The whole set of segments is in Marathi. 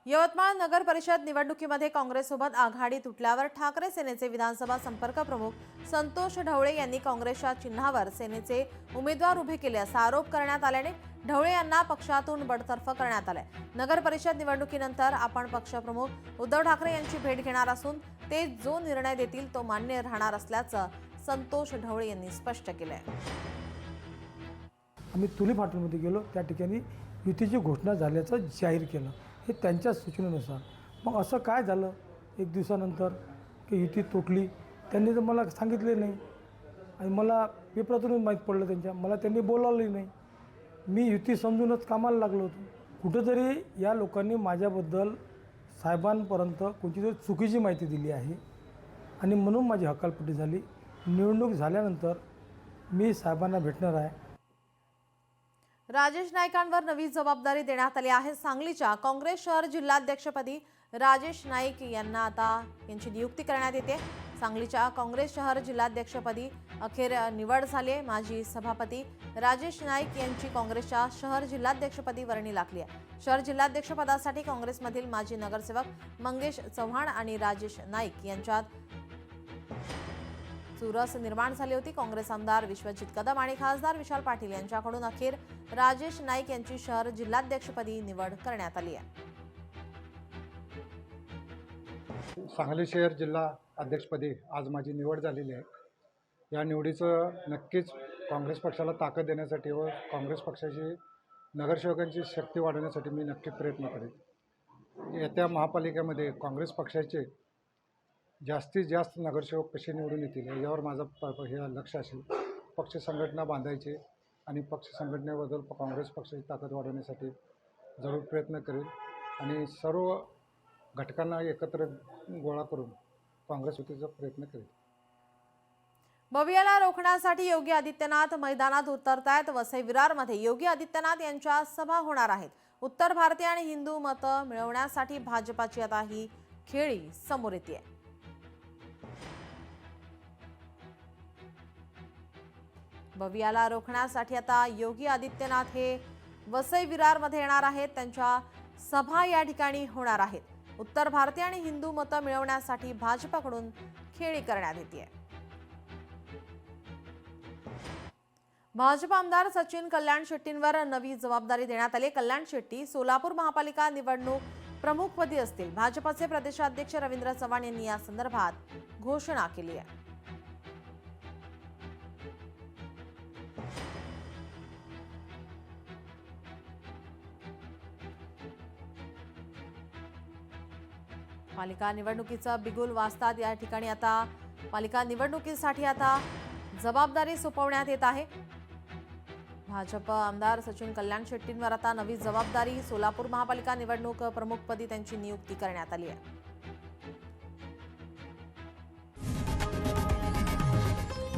यवतमाळ नगर परिषद निवडणुकीमध्ये काँग्रेससोबत आघाडी तुटल्यावर ठाकरे सेनेचे विधानसभा संपर्क प्रमुख संतोष ढवळे यांनी काँग्रेसच्या चिन्हावर सेनेचे उमेदवार उभे केले असा आरोप करण्यात आल्याने ढवळे यांना पक्षातून बडतर्फ करण्यात आले। नगर परिषद निवडणुकीनंतर आपण पक्षप्रमुख उद्धव ठाकरे यांची भेट घेणार असून ते जो निर्णय देतील तो मान्य राहणार असल्याचं संतोष ढवळे यांनी स्पष्ट केलंय। आम्ही तुली फाटलमध्ये गेलो, त्या ठिकाणी युतीची घोषणा झाल्याचं जाहीर केलं, हे त्यांच्या सूचनेनुसार। मग असं काय झालं एक दिवसानंतर की युती तुटली, त्यांनी तर मला सांगितले नाही आणि मला पेपरातूनच माहीत पडलं त्यांच्या, मला त्यांनी बोलावलंही नाही। मी युती समजूनच कामाला लागलो होतो। कुठेतरी या लोकांनी माझ्याबद्दल साहेबांपर्यंत कोणतीतरी चुकीची माहिती दिली आहे आणि म्हणून माझी हकालपट्टी झाली। निवडणूक झाल्यानंतर मी साहेबांना भेटणार आहे। राजेश नाईकांवर नवी जबाबदारी देण्यात आली आहे। सांगलीच्या काँग्रेस शहर जिल्हाध्यक्षपदी राजेश नाईक यांची नियुक्ती करण्यात येते। सांगलीच्या काँग्रेस शहर जिल्हाध्यक्षपदी अखेर निवड झाली आहे। माजी सभापती राजेश नाईक यांची काँग्रेसच्या शहर जिल्हाध्यक्षपदी वर्णी लागली आहे। शहर जिल्हाध्यक्षपदासाठी काँग्रेसमधील माजी नगरसेवक मंगेश चव्हाण आणि राजेश नाईक यांच्यात चुरस निर्माण झाली होती। काँग्रेस आमदार विश्वजित कदम आणि खासदार विशाल पाटील यांच्याकडून अखेर राजेश नाईक यांची शहर जिल्हाध्यक्षपदी निवड करण्यात आली आहे। सांगली शहर जिल्हा अध्यक्षपदी आज माझी निवड झालेली आहे। या निवडीचं नक्कीच काँग्रेस पक्षाला ताकद देण्यासाठी व काँग्रेस पक्षाची नगरसेवकांची शक्ती वाढवण्यासाठी मी नक्की प्रयत्न करेन। येत्या महापालिकेमध्ये काँग्रेस पक्षाचे जास्तीत जास्त नगरसेवक कसे निवडून येतील यावर माझं हे लक्ष असेल। पक्ष संघटना बांधायचे आणि पक्ष संघटनेबद्दल काँग्रेस पक्षाची ताकद वाढवण्यासाठी जरूर प्रयत्न करेल आणि सर्व घटकांना एकत्र गोळा करून काँग्रेस युतीचा प्रयत्न करेल। भव्याला रोखण्यासाठी योगी आदित्यनाथ मैदानात उतरतायत। वसई विरारमध्ये योगी आदित्यनाथ यांच्या सभा होणार आहेत। उत्तर भारतीय आणि हिंदू मतं मिळवण्यासाठी भाजपाची आता ही खेळी समोर येते। भव्याला रोखण्यासाठी आता योगी आदित्यनाथ हे वसई विरारमध्ये येणार आहेत। त्यांच्या सभा या ठिकाणी होणार आहेत। उत्तर भारतीय आणि हिंदू मतं मिळवण्यासाठी भाजपाकडून खेळी करण्यात येते। भाजप आमदार सचिन कल्याण शेट्टींवर नवी जबाबदारी देण्यात आली। कल्याण शेट्टी सोलापूर महापालिका निवडणूक प्रमुखपदी असतील। भाजपचे प्रदेशाध्यक्ष रवींद्र चव्हाण यांनी या संदर्भात घोषणा केली आहे। पालिका निवडणुकीचा बिगुल वाजतात। या ठिकाणी आता पालिका निवडणुकीसाठी आता जबाबदारी सोपवण्यात येत आहे। भाजप आमदार सचिन कल्याण शेट्टींवर आता नवी जबाबदारी, सोलापूर महापालिका निवडणूक प्रमुखपदी त्यांची नियुक्ती करण्यात आली आहे।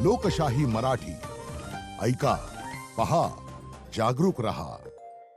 लोकशाही मराठी ऐका, पहा, जागरूक रहा।